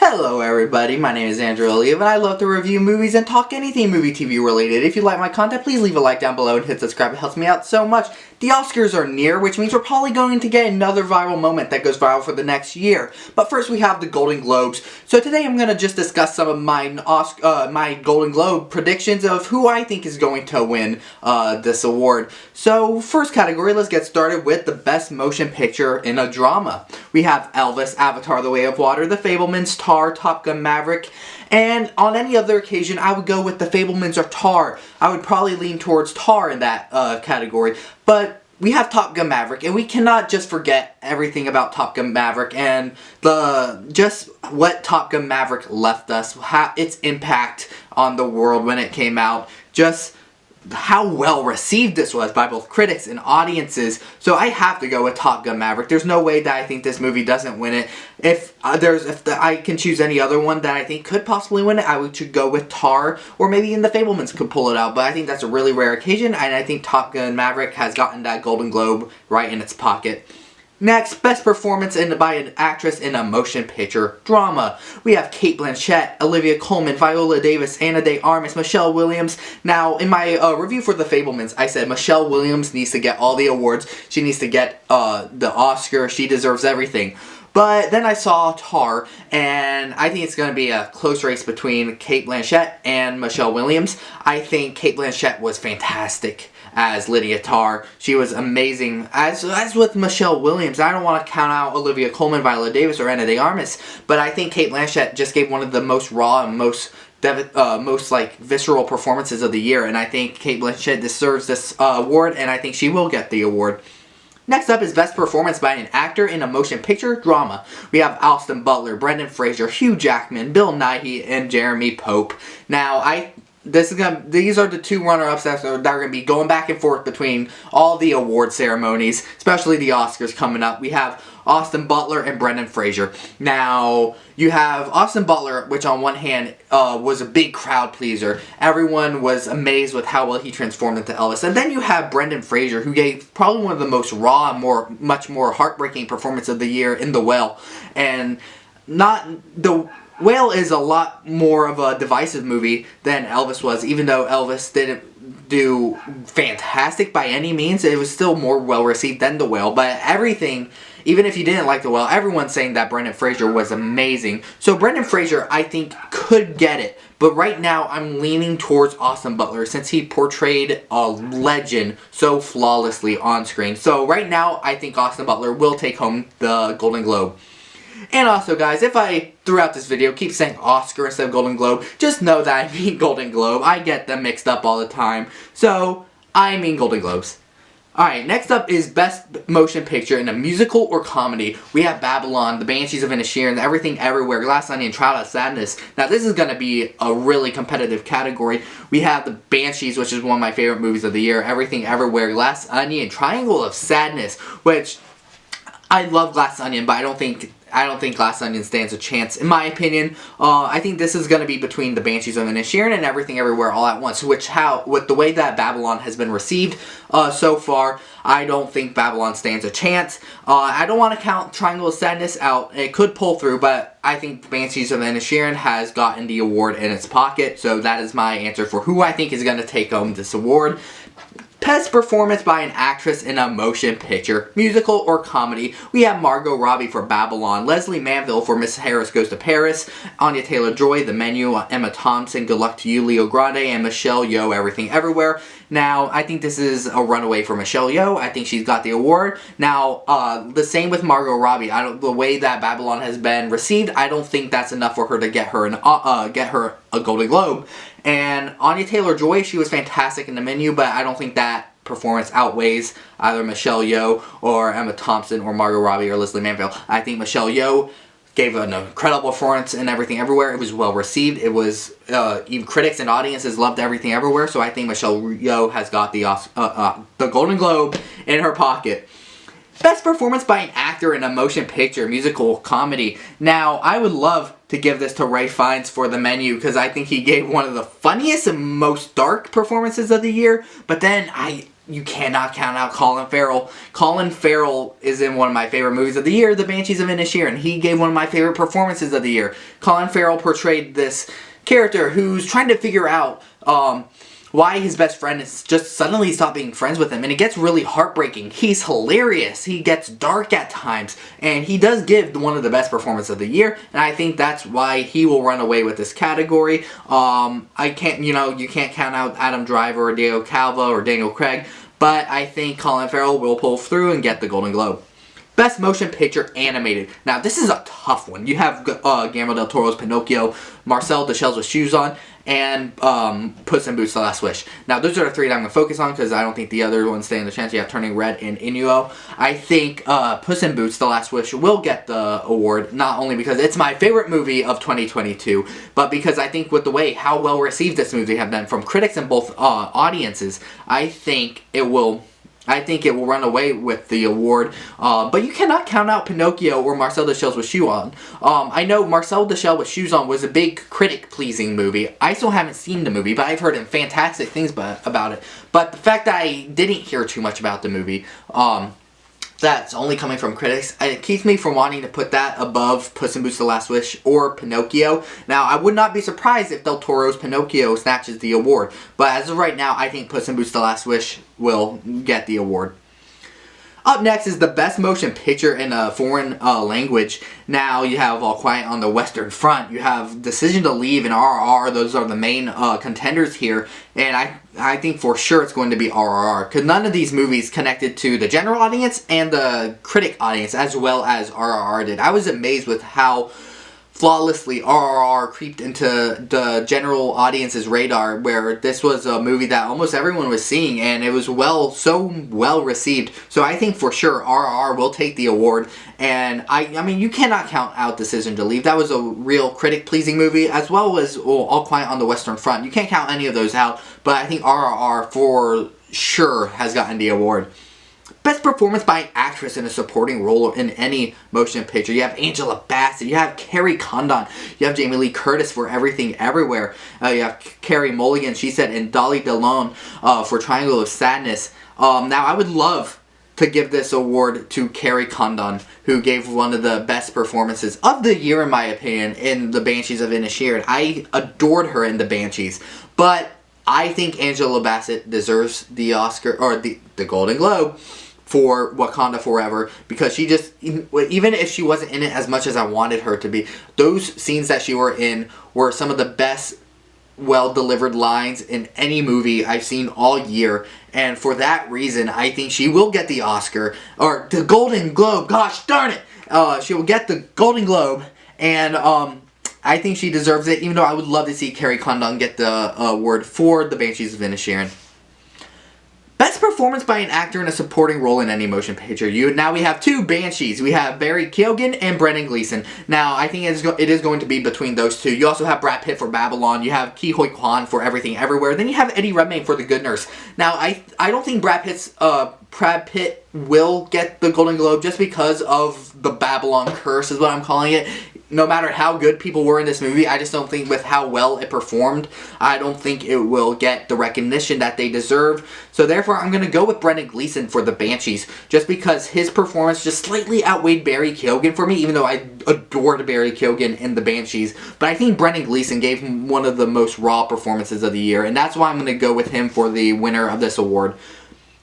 Hello everybody, my name is Andrew Olive and I love to review movies and talk anything movie TV related. If you like my content, please leave a like down below and hit subscribe, it helps me out so much. The Oscars are near, which means we're probably going to get another viral moment that goes viral for the next year. But first we have the Golden Globes. So today I'm going to just discuss some of my Golden Globe predictions of who I think is going to win this award. So first category, let's get started with the Best Motion Picture in a Drama. We have Elvis, Avatar: The Way of Water, The Fabelmans, Tar, Top Gun: Maverick, and on any other occasion I would go with The Fabelmans or Tar. I would probably lean towards Tar in that category, but we have Top Gun: Maverick, and we cannot just forget everything about Top Gun: Maverick and just what Top Gun: Maverick left us, its impact on the world when it came out, just how well received this was by both critics and audiences. So I have to go with Top Gun: Maverick. There's no way that I think this movie doesn't win it. If I can choose any other one that I think could possibly win it, I would go with Tar, or maybe even The Fabelmans could pull it out. But I think that's a really rare occasion, and I think Top Gun: Maverick has gotten that Golden Globe right in its pocket. Next, Best Performance by an Actress in a Motion Picture Drama. We have Cate Blanchett, Olivia Colman, Viola Davis, Ana de Armas, Michelle Williams. Now, in my review for The Fabelmans, I said Michelle Williams needs to get all the awards. She needs to get the Oscar. She deserves everything. But then I saw Tar, and I think it's going to be a close race between Cate Blanchett and Michelle Williams. I think Cate Blanchett was fantastic as Lydia Tar. She was amazing. As with Michelle Williams, I don't want to count out Olivia Colman, Viola Davis, or Ana de Armas, but I think Cate Blanchett just gave one of the most raw and most visceral performances of the year, and I think Cate Blanchett deserves this award, and I think she will get the award. Next up is Best Performance by an Actor in a Motion Picture Drama. We have Austin Butler, Brendan Fraser, Hugh Jackman, Bill Nighy, and Jeremy Pope. Now, these are the two runner-ups that are going to be going back and forth between all the award ceremonies, especially the Oscars coming up. We have Austin Butler and Brendan Fraser. Now, you have Austin Butler, which on one hand was a big crowd pleaser. Everyone was amazed with how well he transformed into Elvis. And then you have Brendan Fraser, who gave probably one of the most raw and much more heartbreaking performance of the year in The Whale. And The Whale is a lot more of a divisive movie than Elvis was, even though Elvis didn't do fantastic by any means. It was still more well received than The Whale, but everything, even if you didn't like The Whale, everyone's saying that Brendan Fraser was amazing. So Brendan Fraser, I think, could get it, but right now I'm leaning towards Austin Butler since he portrayed a legend so flawlessly on screen. So right now, I think Austin Butler will take home the Golden Globe. And also, guys, if I, throughout this video, keep saying Oscar instead of Golden Globe, just know that I mean Golden Globe. I get them mixed up all the time. So, I mean Golden Globes. Alright, next up is Best Motion Picture in a Musical or Comedy. We have Babylon, The Banshees of Inisherin, Everything Everywhere, Glass Onion, Trial of Sadness. Now, this is going to be a really competitive category. We have The Banshees, which is one of my favorite movies of the year, Everything Everywhere, Glass Onion, Triangle of Sadness, which I love Glass Onion, but I don't think Glass Onion stands a chance, in my opinion. I think this is going to be between The Banshees of Inisherin and Everything Everywhere All at Once, with the way that Babylon has been received so far, I don't think Babylon stands a chance. I don't want to count Triangle of Sadness out. It could pull through, but I think The Banshees of Inisherin has gotten the award in its pocket, so that is my answer for who I think is going to take home this award. Best Performance by an Actress in a Motion Picture, Musical or Comedy. We have Margot Robbie for Babylon, Leslie Manville for Miss Harris Goes to Paris, Anya Taylor-Joy, The Menu, Emma Thompson, Good Luck to You, Leo Grande, and Michelle Yeoh, Everything Everywhere. Now, I think this is a runaway for Michelle Yeoh. I think she's got the award. Now, the same with Margot Robbie. The way that Babylon has been received, I don't think that's enough for her to get her a Golden Globe. And Anya Taylor-Joy, she was fantastic in The Menu, but I don't think that performance outweighs either Michelle Yeoh or Emma Thompson or Margot Robbie or Leslie Manville. I think Michelle Yeoh gave an incredible performance in Everything Everywhere. It was well received. It was, even critics and audiences loved Everything Everywhere, so I think Michelle Yeoh has got the Golden Globe in her pocket. Best Performance by an Actor in a Motion Picture, Musical, Comedy. Now, I would love to give this to Ralph Fiennes for The Menu because I think he gave one of the funniest and most dark performances of the year, but then you cannot count out Colin Farrell. Colin Farrell is in one of my favorite movies of the year, The Banshees of Inisherin. He gave one of my favorite performances of the year. Colin Farrell portrayed this character who's trying to figure out why his best friend is just suddenly stopped being friends with him, and it gets really heartbreaking. He's hilarious, he gets dark at times, and he does give one of the best performances of the year, and I think that's why he will run away with this category. I can't, you can't count out Adam Driver or Diego Calva or Daniel Craig, but I think Colin Farrell will pull through and get the Golden Globe. Best Motion Picture Animated. Now, this is a tough one. You have Guillermo del Toro's Pinocchio, Marcel the Shells with Shoes On, and Puss in Boots: The Last Wish. Now, those are the three that I'm going to focus on because I don't think the other ones stand a chance. You have Turning Red and Inuo. I think Puss in Boots: The Last Wish will get the award, not only because it's my favorite movie of 2022, but because I think with the way how well received this movie have been from critics and both audiences, I think it will run away with the award, but you cannot count out Pinocchio or Marcel the Shells with Shoes On. I know Marcel the Shell with Shoes On was a big critic-pleasing movie. I still haven't seen the movie, but I've heard fantastic things about it. But the fact that I didn't hear too much about the movie, that's only coming from critics, it keeps me from wanting to put that above Puss in Boots: The Last Wish or Pinocchio. Now, I would not be surprised if Del Toro's Pinocchio snatches the award, but as of right now, I think Puss in Boots: The Last Wish will get the award. Up next is the Best Motion Picture in a Foreign Language. Now, you have All Quiet on the Western Front. You have Decision to Leave and RRR. Those are the main contenders here. And I think for sure it's going to be RRR. Because none of these movies connected to the general audience and the critic audience as well as RRR did. I was amazed with how flawlessly RRR creeped into the general audience's radar, where this was a movie that almost everyone was seeing, and it was so well received. So I think for sure RRR will take the award, and I mean, you cannot count out Decision to Leave. That was a real critic-pleasing movie, as well as All Quiet on the Western Front. You can't count any of those out, but I think RRR for sure has gotten the award. Best Performance by an Actress in a Supporting Role in any motion picture. You have Angela Bassett, you have Carrie Condon, you have Jamie Lee Curtis for Everything Everywhere, you have Carey Mulligan, she said, and Dolly DeLone for Triangle of Sadness. Now, I would love to give this award to Carrie Condon, who gave one of the best performances of the year, in my opinion, in The Banshees of Inisherin. I adored her in The Banshees, but I think Angela Bassett deserves the Oscar, or the Golden Globe, for Wakanda Forever, because she just, even if she wasn't in it as much as I wanted her to be, those scenes that she were in were some of the best well-delivered lines in any movie I've seen all year, and for that reason, I think she will get the Oscar, or the Golden Globe, gosh darn it! She will get the Golden Globe, and I think she deserves it, even though I would love to see Carrie Condon get the award for The Banshees of Inisherin. Best Performance by an Actor in a Supporting Role in any motion picture. Now we have two Banshees. We have Barry Keoghan and Brendan Gleeson. Now, I think it is going to be between those two. You also have Brad Pitt for Babylon. You have Ke Huy Quan for Everything Everywhere. Then you have Eddie Redmayne for The Good Nurse. Now, I don't think Brad Pitt will get the Golden Globe just because of the Babylon curse, is what I'm calling it. No matter how good people were in this movie, I just don't think with how well it performed, I don't think it will get the recognition that they deserve. So therefore, I'm going to go with Brendan Gleeson for The Banshees, just because his performance just slightly outweighed Barry Keoghan for me, even though I adored Barry Keoghan in The Banshees. But I think Brendan Gleeson gave him one of the most raw performances of the year, and that's why I'm going to go with him for the winner of this award.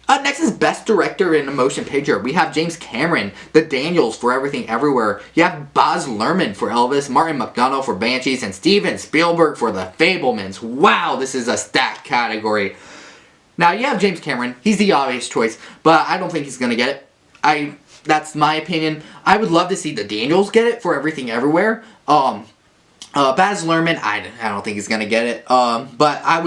Next is Best Director in a Motion Picture. We have James Cameron, The Daniels for Everything Everywhere. You have Baz Luhrmann for Elvis, Martin McDonagh for Banshees, and Steven Spielberg for The Fabelmans. Wow, this is a stacked category. Now, you have James Cameron. He's the obvious choice, but I don't think he's going to get it. That's my opinion. I would love to see The Daniels get it for Everything Everywhere. Baz Luhrmann, I don't think he's going to get it. But I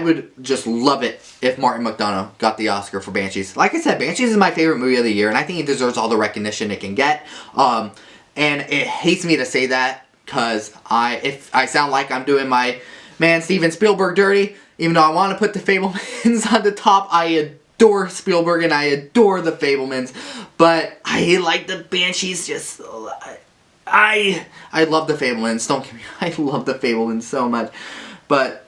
would just love it if Martin McDonagh got the Oscar for Banshees. Like I said, Banshees is my favorite movie of the year, and I think it deserves all the recognition it can get. And it hates me to say that, because if I sound like I'm doing my man Steven Spielberg dirty, even though I want to put The Fabelmans on the top, I adore Spielberg and I adore The Fabelmans, but I like the Banshees just... I love The Fabelmans, don't get me, I love The Fabelmans so much, but...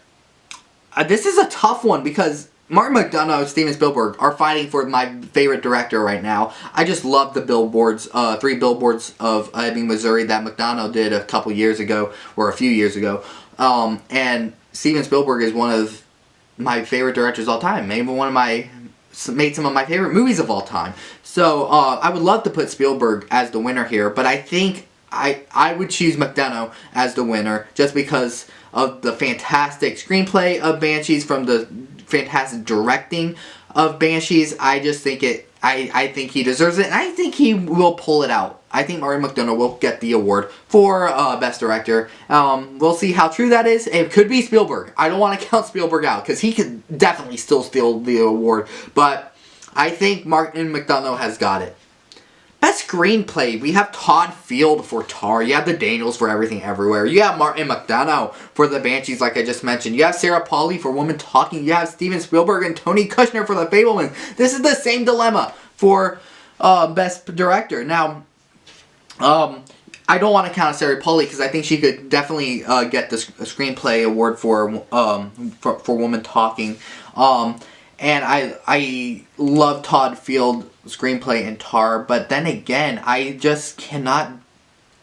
this is a tough one, because Martin McDonagh and Steven Spielberg are fighting for my favorite director right now. I just love the billboards, 3 billboards of Ebbing, Missouri that McDonagh did a couple years ago, or a few years ago. And Steven Spielberg is one of my favorite directors of all time. Maybe made some of my favorite movies of all time. So I would love to put Spielberg as the winner here, but I think I would choose McDonagh as the winner just because of the fantastic screenplay of Banshees, from the fantastic directing of Banshees. I just think I think he deserves it, and I think he will pull it out. I think Martin McDonagh will get the award for Best Director. We'll see how true that is. It could be Spielberg. I don't want to count Spielberg out, because he could definitely still steal the award. But I think Martin McDonagh has got it. Best Screenplay, we have Todd Field for Tar. You have the Daniels for Everything Everywhere. You have Martin McDonagh for The Banshees, like I just mentioned. You have Sarah Polley for Woman Talking. You have Steven Spielberg and Tony Kushner for The Fabelmans. This is the same dilemma for Best Director. Now, I don't want to count Sarah Polley because I think she could definitely get the screenplay award for Woman Talking. And I love Todd Field screenplay in Tar, but then again, I just cannot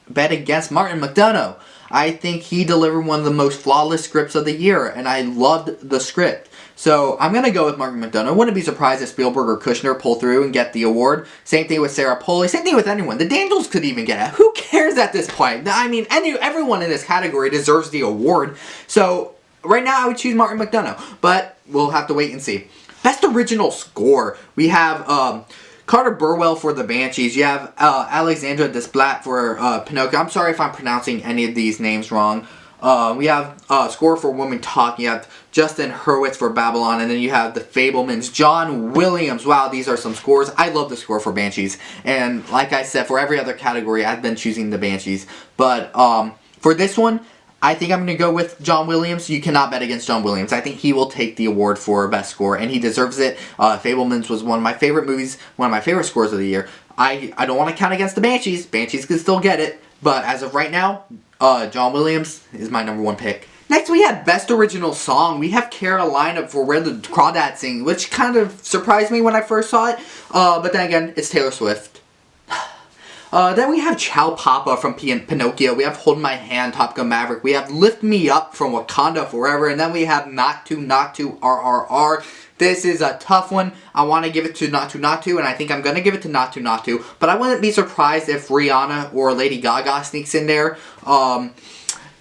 bet against Martin McDonagh. I think he delivered one of the most flawless scripts of the year, and I loved the script. So I'm going to go with Martin McDonagh. I wouldn't be surprised if Spielberg or Kushner pull through and get the award. Same thing with Sarah Polley. Same thing with anyone. The Daniels could even get it. Who cares at this point? I mean, everyone in this category deserves the award. So right now I would choose Martin McDonagh, but we'll have to wait and see. Best Original Score. We have Carter Burwell for The Banshees. You have Alexandra Desplat for Pinocchio. I'm sorry if I'm pronouncing any of these names wrong. We have score for Woman Talking. You have Justin Hurwitz for Babylon. And then you have The Fabelmans. John Williams. Wow, these are some scores. I love the score for Banshees. And like I said, for every other category, I've been choosing The Banshees. But for this one, I think I'm going to go with John Williams. You cannot bet against John Williams. I think he will take the award for Best Score, and he deserves it. Fabelmans was one of my favorite movies, one of my favorite scores of the year. I don't want to count against the Banshees. Banshees can still get it, but as of right now, John Williams is my #1 pick. Next, we have Best Original Song. We have Carolina for Where the Crawdads Sing, which kind of surprised me when I first saw it, but then again, it's Taylor Swift. Then we have Ciao Papa from Pinocchio. We have Hold My Hand, Top Gun Maverick. We have Lift Me Up from Wakanda Forever. And then we have Not To, RRR. This is a tough one. I want to give it to Not To, and I think I'm going to give it to Not To. But I wouldn't be surprised if Rihanna or Lady Gaga sneaks in there.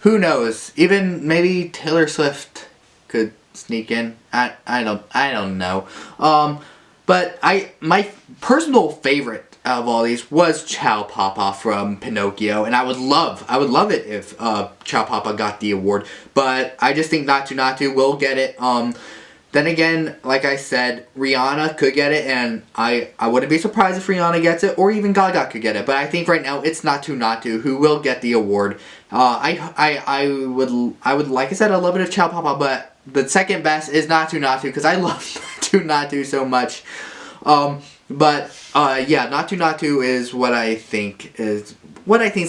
Who knows? Even maybe Taylor Swift could sneak in. I don't know. But my personal favorite out of all these was Ciao Papa from Pinocchio, and I would love it if Ciao Papa got the award, but I just think Not To will get it. Then again, like I said, Rihanna could get it, and I wouldn't be surprised if Rihanna gets it, or even Gaga could get it, but I think right now it's Not To who will get the award. I would, like I said, I love it if Ciao Papa, but the second best is Not To because I love Not To so much. Yeah, Not To is what I think is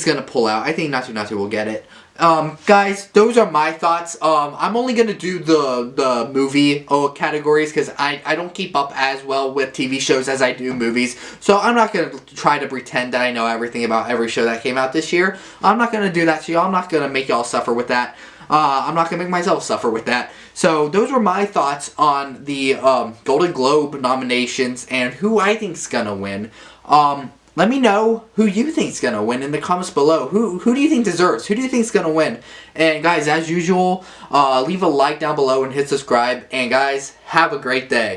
gonna pull out. I think Not To will get it. Guys, those are my thoughts. I'm only gonna do the movie categories because I don't keep up as well with TV shows as I do movies. So I'm not gonna try to pretend that I know everything about every show that came out this year. I'm not gonna do that to y'all. I'm not gonna make y'all suffer with that. I'm not gonna make myself suffer with that. So those were my thoughts on the Golden Globe nominations and who I think's gonna win. Let me know who you think's gonna win in the comments below. Who do you think deserves? Who do you think's gonna win? And guys, as usual, leave a like down below and hit subscribe. And guys, have a great day.